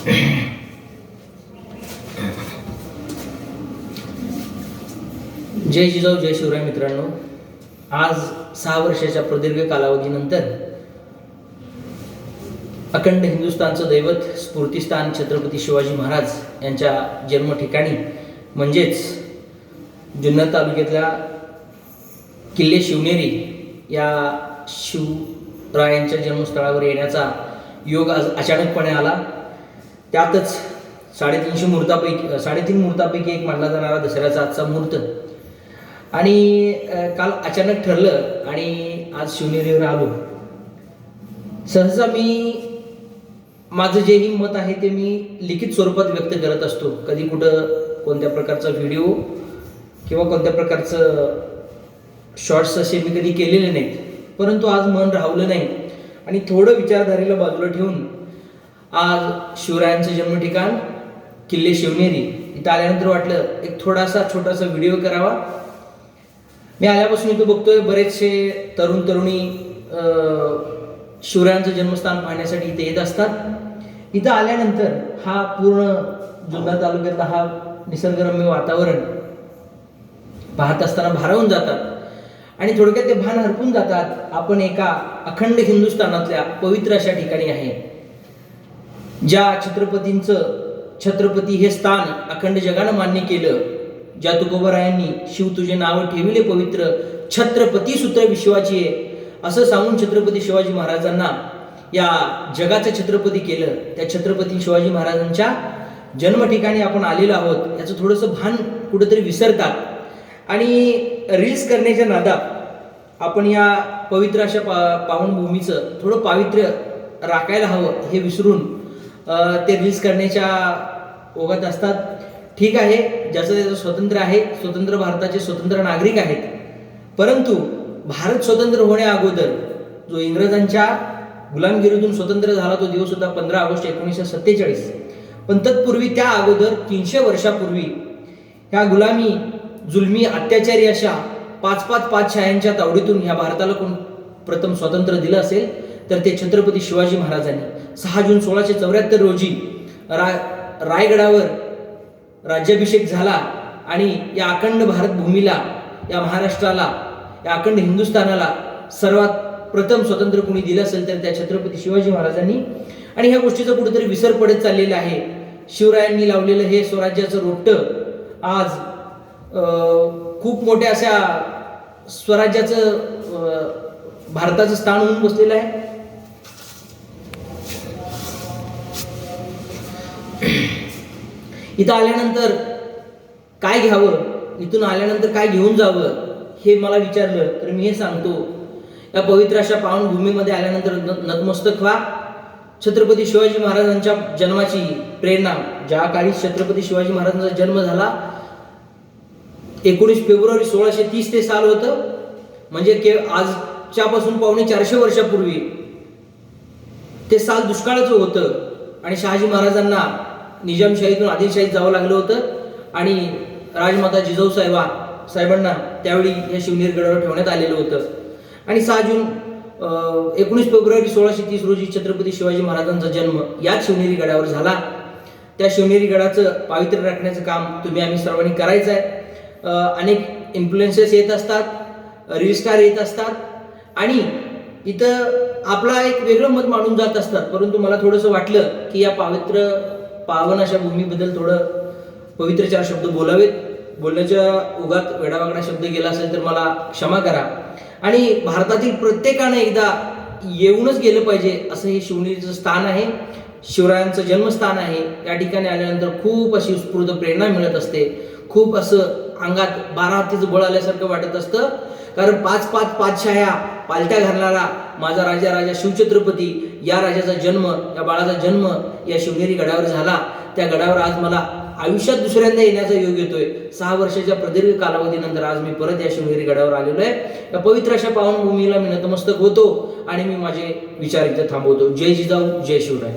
जय जिजाऊ जय शिवराय. मित्रांनो, आज 6 वर्षाच्या प्रदीर्घ कालावधीनंतर अखंड हिंदुस्थानचं दैवत स्फूर्तिस्थान छत्रपती शिवाजी महाराज यांच्या जन्म ठिकाणी म्हणजेच जुन्नर तालुक्यातल्या किल्ले शिवनेरी या शिवरायांच्या जन्मस्थळावर येण्याचा योग आज अचानकपणे आला. त्यातच 3.5 मुहूर्तापैकी एक मानला जाणारा दसऱ्याचा आजचा मुहूर्त आणि काल अचानक ठरलं आणि आज शिवनेरीवर आलो. सहसा मी माझं जेही मत आहे ते मी लिखित स्वरूपात व्यक्त करत असतो. कधी कुठं कोणत्या प्रकारचा व्हिडिओ किंवा कोणत्या प्रकारचं शॉर्ट्स असे मी कधी केलेले नाहीत. परंतु आज मन राहवलं नाही आणि थोडं विचारधारेला बाजूला ठेवून आज शिवरायांचं जन्म ठिकाण किल्ले शिवनेरी इथं आल्यानंतर वाटलं एक छोटासा व्हिडिओ करावा. मी आल्यापासून इथं बघतोय बरेचसे तरुणी शिवरायांचं जन्मस्थान पाहण्यासाठी इथे येत असतात. इथं आल्यानंतर हा पूर्ण जुन्नर तालुक्यातला हा निसर्गरम्य वातावरण पाहत असताना भारावून जातात आणि थोडक्यात ते भान हरपून जातात. आपण एका अखंड हिंदुस्थानातल्या पवित्र अशा ठिकाणी आहे, ज्या छत्रपती हे स्थान अखंड जगानं मान्य केलं. ज्या तुकोबरायांनी शिव तुझे नाव ठेविले पवित्र, छत्रपती सूत्र विश्वाची असं सांगून छत्रपती शिवाजी महाराजांना या जगाचं छत्रपती केलं. त्या छत्रपती शिवाजी महाराजांच्या जन्म ठिकाणी आपण आलेलो आहोत याचं थोडंसं भान कुठेतरी विसरतात आणि रील्स करण्याच्या नादात आपण या पवित्र अशा पावनभूमीचं थोडं पावित्र्य राखायला हवं हे विसरून ते रील्स करण्याच्या ओघात असतात. ठीक आहे, ज्याचं त्याचं स्वातंत्र्य आहे, स्वतंत्र भारताचे स्वतंत्र नागरिक आहेत. परंतु भारत स्वतंत्र होण्या अगोदर जो इंग्रजांच्या गुलामगिरीतून स्वतंत्र झाला तो दिवस होता 15 ऑगस्ट 1947. पण तत्पूर्वी त्या अगोदर 300 वर्षापूर्वी ह्या गुलामी जुलमी अत्याचारी अशा 5 पातशाह्यांच्या तावडीतून ह्या भारताला कोण प्रथम स्वातंत्र्य दिलं असेल तर ते छत्रपती शिवाजी महाराजांनी 6 जून 1674 रोजी रायगडावर राज्याभिषेक झाला आणि या अखंड भारत भूमीला, या महाराष्ट्राला, या अखंड हिंदुस्थानाला सर्वात प्रथम स्वातंत्र्य कोणी दिलं असेल तर त्या छत्रपती शिवाजी महाराजांनी. आणि ह्या गोष्टीचा कुठेतरी विसर पडत चाललेला आहे. शिवरायांनी लावलेलं हे स्वराज्याचं रोपटं आज खूप मोठ्या अशा स्वराज्याचं भारताचं स्थान होऊन बसलेलं आहे. इथं आल्यानंतर काय घ्यावं, इथून आल्यानंतर काय घेऊन जावं हे मला विचारलं तर मी हे सांगतो, या पवित्र अशा पावनभूमीमध्ये आल्यानंतर नतमस्तक व्हा. छत्रपती शिवाजी महाराजांच्या जन्माची प्रेरणा, ज्या काळी छत्रपती शिवाजी महाराजांचा जन्म झाला 19 फेब्रुवारी 1630 ते साल होतं. म्हणजे आजच्यापासून 450 वर्षापूर्वी ते साल दुष्काळाचं होतं आणि शहाजी महाराजांना निजामशाहीतून आदिलशाहीत जावं लागलं होतं आणि राजमाता जिजाऊ साहेबांना त्यावेळी या शिवनेरी गडावर ठेवण्यात आलेलं होतं. आणि 19 फेब्रुवारी 1630 रोजी छत्रपती शिवाजी महाराजांचा जन्म याच शिवनेरी गडावर झाला. त्या शिवनेरी गडाचं पावित्र्य राखण्याचं काम आम्ही सर्वांनी करायचं आहे. अनेक इन्फ्लुएन्सर्स येत असतात, रील स्टार येत असतात आणि इथं आपला एक वेगळं मत मांडून जात असतात. परंतु मला थोडंसं वाटलं की या पावन अशा भूमीबद्दल थोडं पवित्र 4 शब्द बोलावेत. बोलण्याच्या ओघात वेडावागडा शब्द गेला असेल तर मला क्षमा करा. आणि भारतातील प्रत्येकानं एकदा येऊनच गेलं पाहिजे असं हे शिवनेरीचं स्थान आहे, शिवरायांचं जन्मस्थान आहे. या ठिकाणी आल्यानंतर खूप अशी उत्स्फूर्त प्रेरणा मिळत असते. खूप असं अंगात 12 हत्तीचं बळ आल्यासारखं वाटत असतं. कारण 5 पातशाह्या पालट्या घालणारा माझा राजा शिवछत्रपती, या राजाचा जन्म, या बाळाचा जन्म या शिवनेरी गडावर झाला. त्या गडावर आज मला आयुष्यात दुसऱ्यांदा येण्याचा योग येतोय. 6 वर्षाच्या प्रदीर्घ कालावधीनंतर आज मी परत या शिवनेरी गडावर आलेलो आहे. या पवित्र अशा पावनभूमीला मी नतमस्तक होतो आणि मी माझे विचार इथे थांबवतो. जय जिजाऊ जय शिवराय.